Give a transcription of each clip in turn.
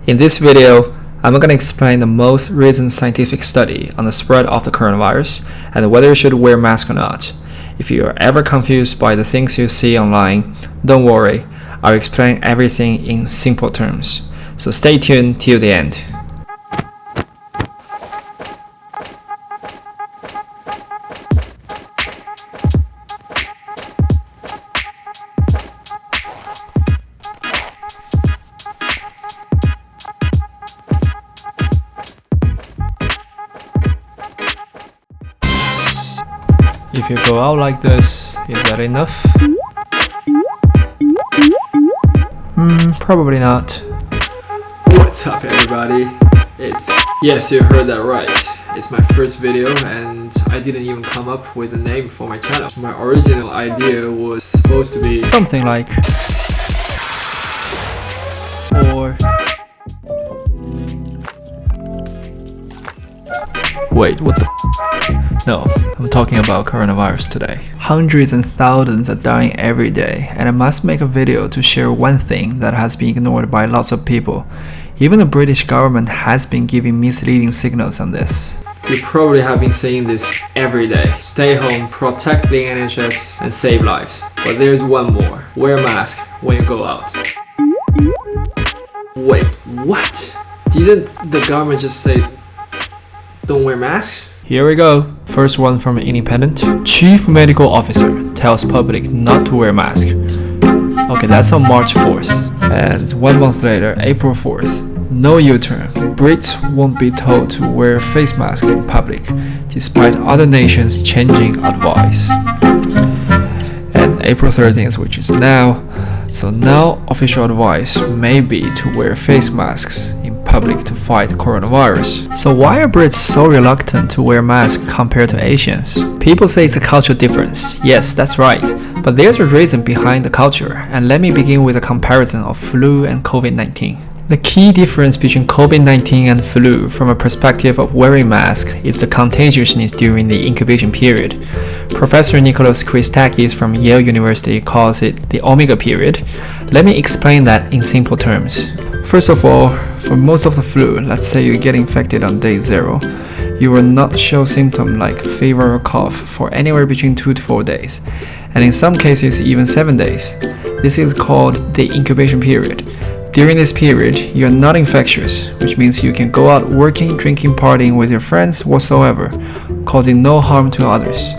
In this video, I'm going to explain the most recent scientific study on the spread of the coronavirus and whether you should wear a mask or not. If you are ever confused by the things you see online, don't worry, I'll explain everything in simple terms. So stay tuned till the end. If you go out like this, is that enough? Probably not. What's up everybody? Yes, you heard that right. It's my first video and I didn't even come up with a name for my channel. My original idea was supposed to be something like Wait, what the No, I'm talking about coronavirus today. Hundreds and thousands are dying every day, and I must make a video to share one thing that has been ignored by lots of people. Even the British government has been giving misleading signals on this. You probably have been saying this every day. Stay home, protect the NHS, and save lives. But there's one more. Wear a mask when you go out. Wait, what? Didn't the government just say don't wear masks? Here we go. First one from an independent. Chief Medical Officer tells public not to wear mask. Okay, that's on March 4th. And 1 month later, April 4th. No U-turn. Brits won't be told to wear face mask in public, despite other nations changing advice. And April 13th, which is now. So now official advice may be to wear face masks in public to fight coronavirus. So why are Brits so reluctant to wear masks compared to Asians? People say it's a cultural difference. Yes, that's right. But there's a reason behind the culture, and let me begin with a comparison of flu and COVID-19. The key difference between COVID-19 and flu from a perspective of wearing masks is the contagiousness during the incubation period. Professor Christakis from Yale University calls it the omega period. Let me explain that in simple terms. First of all, for most of the flu, let's say you get infected on day 0, you will not show symptoms like fever or cough for anywhere between 2 to 4 days, and in some cases even 7 days. This is called the incubation period. During this period, you are not infectious, which means you can go out working, drinking, partying with your friends whatsoever, causing no harm to others.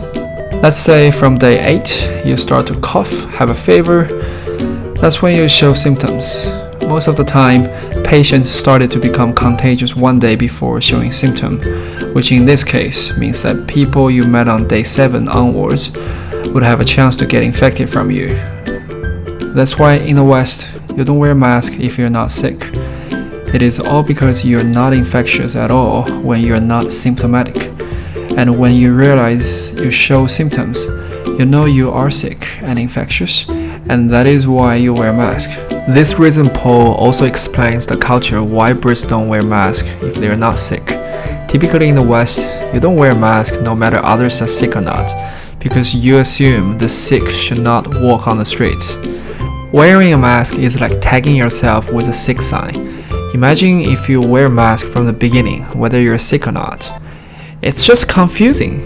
Let's say from day 8, you start to cough, have a fever. That's when you show symptoms. Most of the time, patients started to become contagious 1 day before showing symptoms, which in this case means that people you met on day 7 onwards would have a chance to get infected from you. That's why in the West, you don't wear a mask if you're not sick. It is all because you're not infectious at all when you're not symptomatic. And when you realize you show symptoms, you know you are sick and infectious, and that is why you wear a mask. This recent poll also explains the culture why Brits don't wear masks if they're not sick. Typically in the West, you don't wear a mask no matter others are sick or not, because you assume the sick should not walk on the streets. Wearing a mask is like tagging yourself with a sick sign. Imagine if you wear a mask from the beginning, whether you're sick or not. It's just confusing.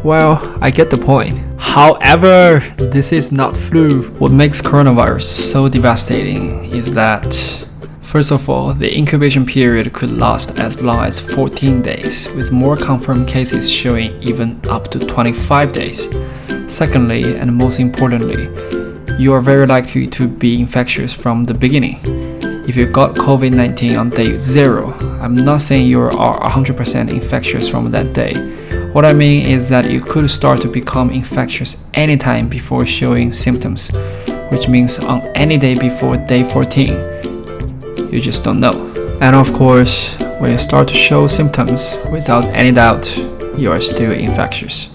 Well, I get the point. However, this is not flu. What makes coronavirus so devastating is that, first of all, the incubation period could last as long as 14 days, with more confirmed cases showing even up to 25 days. Secondly, and most importantly, you are very likely to be infectious from the beginning. If you got COVID-19 on day 0, I'm not saying you are 100% infectious from that day. What I mean is that you could start to become infectious anytime before showing symptoms, which means on any day before day 14. You just don't know. And of course, when you start to show symptoms, without any doubt, you are still infectious.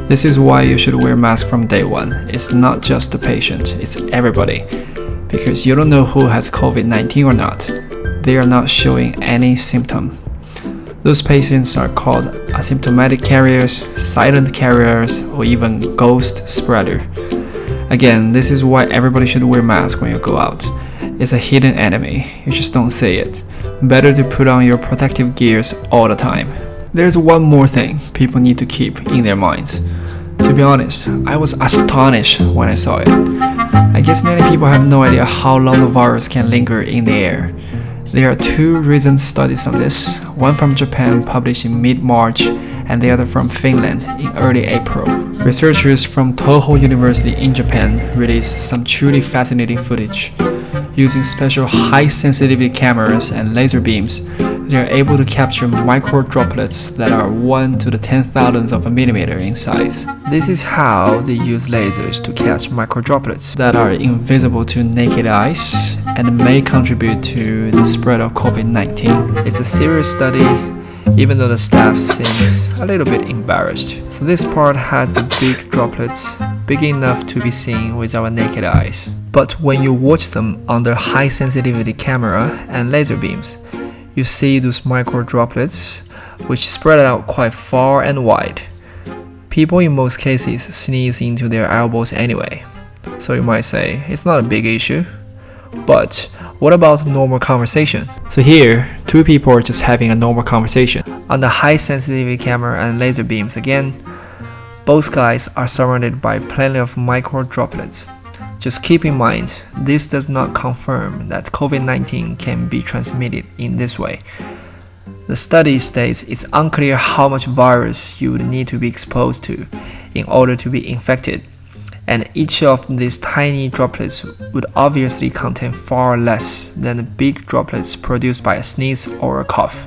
This is why you should wear a mask from day 1. It's not just the patient, it's everybody. Because you don't know who has COVID-19 or not. They are not showing any symptom. Those patients are called asymptomatic carriers, silent carriers, or even ghost spreader. Again, this is why everybody should wear a mask when you go out. is a hidden enemy, you just don't see it. Better to put on your protective gears all the time. There's one more thing people need to keep in their minds. To be honest, I was astonished when I saw it. I guess many people have no idea how long the virus can linger in the air. There are two recent studies on this, one from Japan published in mid-March and the other from Finland in early April. Researchers from Toho University in Japan released some truly fascinating footage. Using special high-sensitivity cameras and laser beams, they are able to capture micro droplets that are 1 to the 10,000th of a millimeter in size. This is how they use lasers to catch micro droplets that are invisible to naked eyes and may contribute to the spread of COVID-19. It's a serious study, even though the staff seems a little bit embarrassed. So this part has the big droplets, big enough to be seen with our naked eyes. But when you watch them under high sensitivity camera and laser beams, you see those micro droplets, which spread out quite far and wide. People in most cases sneeze into their elbows anyway, so you might say it's not a big issue. But what about normal conversation? So here, two people are just having a normal conversation. On the high sensitivity camera and laser beams again, both guys are surrounded by plenty of micro droplets. Just keep in mind, this does not confirm that COVID-19 can be transmitted in this way. The study states it's unclear how much virus you would need to be exposed to in order to be infected, and each of these tiny droplets would obviously contain far less than the big droplets produced by a sneeze or a cough.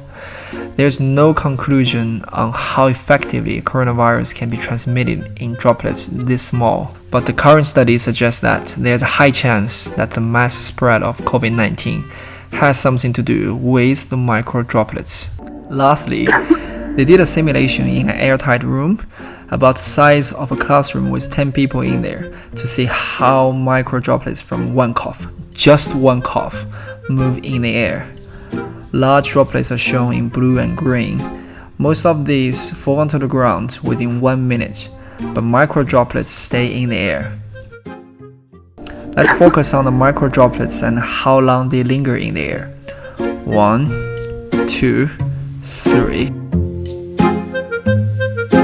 There's no conclusion on how effectively coronavirus can be transmitted in droplets this small, but the current study suggests that there's a high chance that the mass spread of COVID-19 has something to do with the micro droplets. Lastly, they did a simulation in an airtight room about the size of a classroom with 10 people in there to see how micro droplets from one cough, just one cough, move in the air. Large droplets are shown in blue and green. Most of these fall onto the ground within 1 minute, but micro droplets stay in the air. Let's focus on the micro droplets and how long they linger in the air. 1, 2, 3,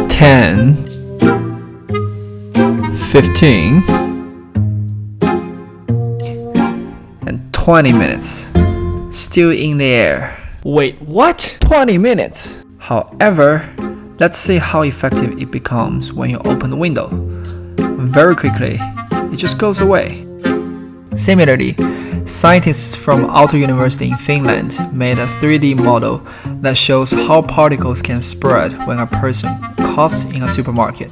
10, 15, and 20 minutes. Still in the air. Wait, what? 20 minutes? However, let's see how effective it becomes when you open the window. Very quickly, it just goes away. Similarly, scientists from Aalto University in Finland made a 3D model that shows how particles can spread when a person coughs in a supermarket.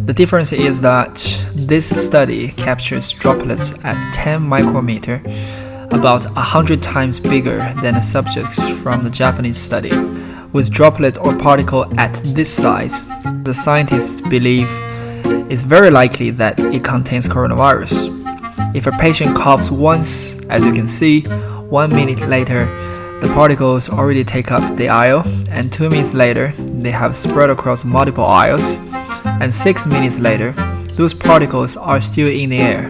The difference is that this study captures droplets at 10 micrometer, about 100 times bigger than the subjects from the Japanese study. With droplet or particle at this size, the scientists believe it's very likely that it contains coronavirus. If a patient coughs once, as you can see, 1 minute later, the particles already take up the aisle, and 2 minutes later, they have spread across multiple aisles, and 6 minutes later, those particles are still in the air.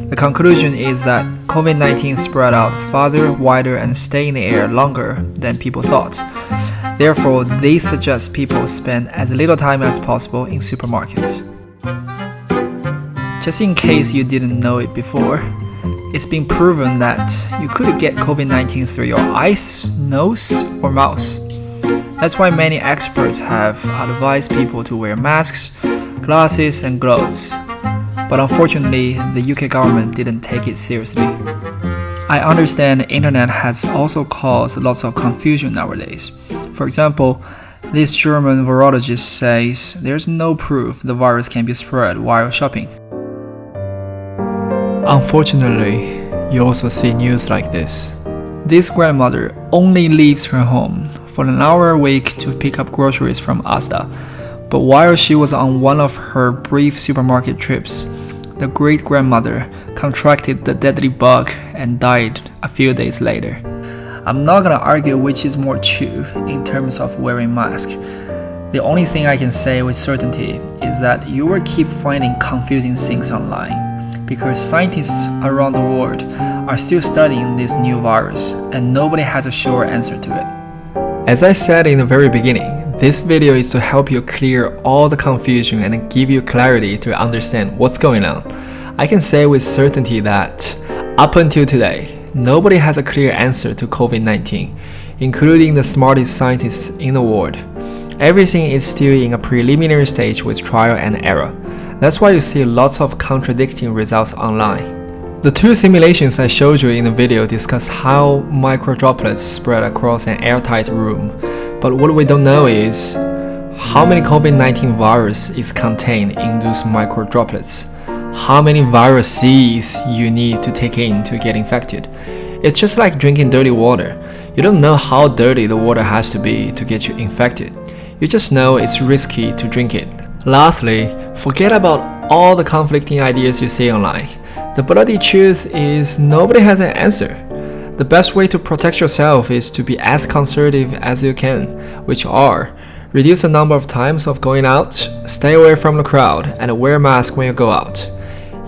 The conclusion is that COVID-19 spread out farther, wider, and stay in the air longer than people thought. Therefore, they suggest people spend as little time as possible in supermarkets. Just in case you didn't know it before, it's been proven that you could get COVID-19 through your eyes, nose, or mouth. That's why many experts have advised people to wear masks, glasses, and gloves. But unfortunately, the UK government didn't take it seriously. I understand the internet has also caused lots of confusion nowadays. For example, this German virologist says there's no proof the virus can be spread while shopping. Unfortunately, you also see news like this. This grandmother only leaves her home for an hour a week to pick up groceries from Asda. But while she was on one of her brief supermarket trips, the great-grandmother contracted the deadly bug and died a few days later. I'm not gonna argue which is more true in terms of wearing masks. The only thing I can say with certainty is that you will keep finding confusing things online. because scientists around the world are still studying this new virus and nobody has a sure answer to it. As I said in the very beginning, this video is to help you clear all the confusion and give you clarity to understand what's going on. I can say with certainty that up until today, nobody has a clear answer to COVID-19, including the smartest scientists in the world. Everything is still in a preliminary stage with trial and error. That's why you see lots of contradicting results online. The two simulations I showed you in the video discuss how micro droplets spread across an airtight room. But what we don't know is how many COVID-19 virus is contained in those micro droplets. How many viruses you need to take in to get infected. It's just like drinking dirty water. You don't know how dirty the water has to be to get you infected. You just know it's risky to drink it. Lastly, forget about all the conflicting ideas you see online. The bloody truth is nobody has an answer. The best way to protect yourself is to be as conservative as you can, which are reduce the number of times of going out, stay away from the crowd, and wear a mask when you go out.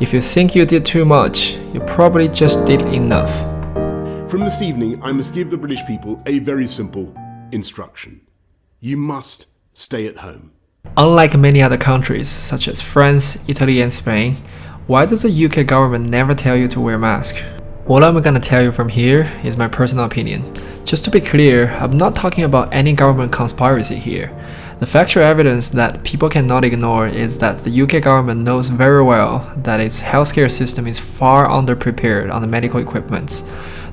If you think you did too much, you probably just did enough. From this evening, I must give the British people a very simple instruction. You must stay at home. Unlike many other countries, such as France, Italy, and Spain, why does the UK government never tell you to wear a mask? What I'm gonna tell you from here is my personal opinion. Just to be clear, I'm not talking about any government conspiracy here. The factual evidence that people cannot ignore is that the UK government knows very well that its healthcare system is far underprepared on the medical equipment.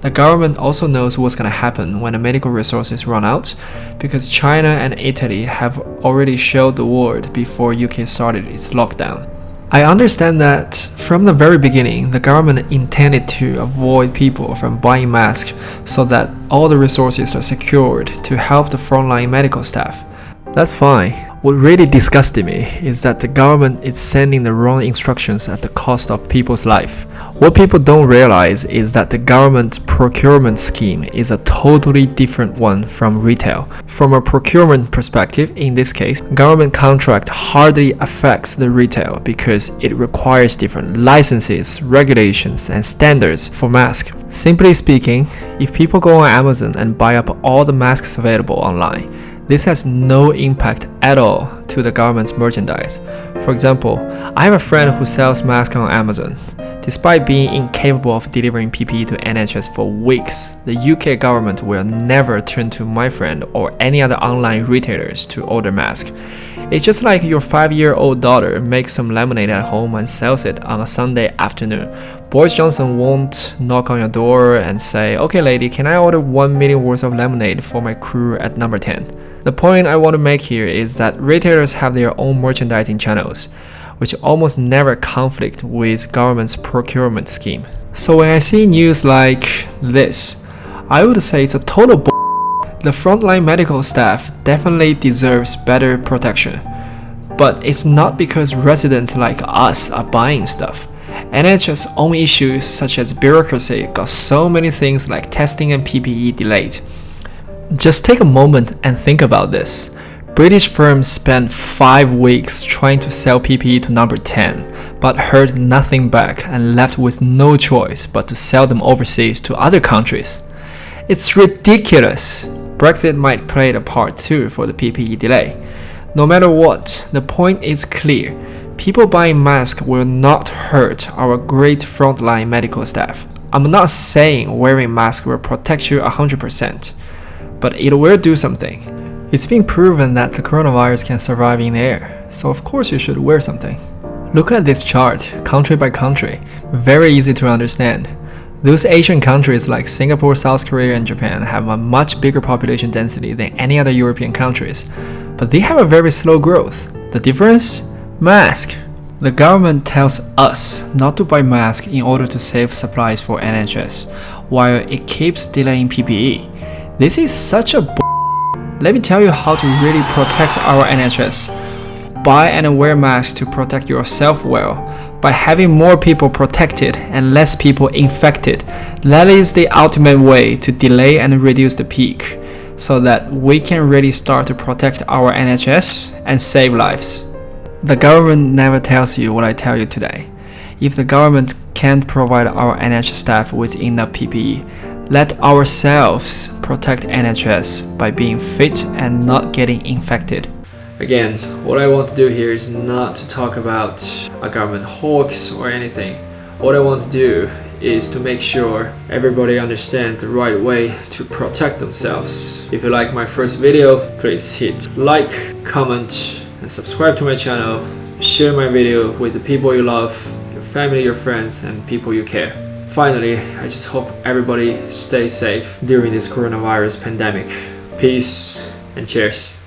The government also knows what's going to happen when the medical resources run out, because China and Italy have already showed the world before UK started its lockdown. I understand that from the very beginning, the government intended to avoid people from buying masks so that all the resources are secured to help the frontline medical staff. That's fine. What really disgusted me is that the government is sending the wrong instructions at the cost of people's life. What people don't realize is that the government's procurement scheme is a totally different one from retail. From a procurement perspective, in this case, government contract hardly affects the retail because it requires different licenses, regulations, and standards for masks. Simply speaking, if people go on Amazon and buy up all the masks available online, this has no impact at all to the government's merchandise. For example, I have a friend who sells masks on Amazon. Despite being incapable of delivering PPE to NHS for weeks, the UK government will never turn to my friend or any other online retailers to order masks. It's just like your 5-year-old daughter makes some lemonade at home and sells it on a Sunday afternoon. Boris Johnson won't knock on your door and say, "Okay lady, can I order 1 million worth of lemonade for my crew at number 10? The point I want to make here is that retailers have their own merchandising channels, which almost never conflict with government's procurement scheme. So when I see news like this, I would say it's a total bull. The frontline medical staff definitely deserves better protection. But it's not because residents like us are buying stuff. NHS own issues such as bureaucracy got so many things like testing and PPE delayed. Just take a moment and think about this. British firms spent 5 weeks trying to sell PPE to number 10, but heard nothing back and left with no choice but to sell them overseas to other countries. It's ridiculous. Brexit might play a part too for the PPE delay. No matter what, the point is clear. People buying masks will not hurt our great frontline medical staff. I'm not saying wearing masks will protect you 100%, but it will do something. It's been proven that the coronavirus can survive in the air, so of course you should wear something. Look at this chart, country by country. Very easy to understand. Those Asian countries like Singapore, South Korea, and Japan have a much bigger population density than any other European countries, but they have a very slow growth. The difference? Mask. The government tells us not to buy masks in order to save supplies for NHS, while it keeps delaying PPE. This is such a Let me tell you how to really protect our NHS. Buy and wear masks to protect yourself well, by having more people protected and less people infected. That is the ultimate way to delay and reduce the peak, so that we can really start to protect our NHS and save lives. The government never tells you what I tell you today. If the government can't provide our NHS staff with enough PPE. Let ourselves protect NHS by being fit and not getting infected. Again, what I want to do here is not to talk about a government hoax or anything. What I want to do is to make sure everybody understands the right way to protect themselves. If you like my first video, please hit like, comment, and subscribe to my channel. Share my video with the people you love, your family, your friends, and people you care. Finally, I just hope everybody stays safe during this coronavirus pandemic. Peace and cheers.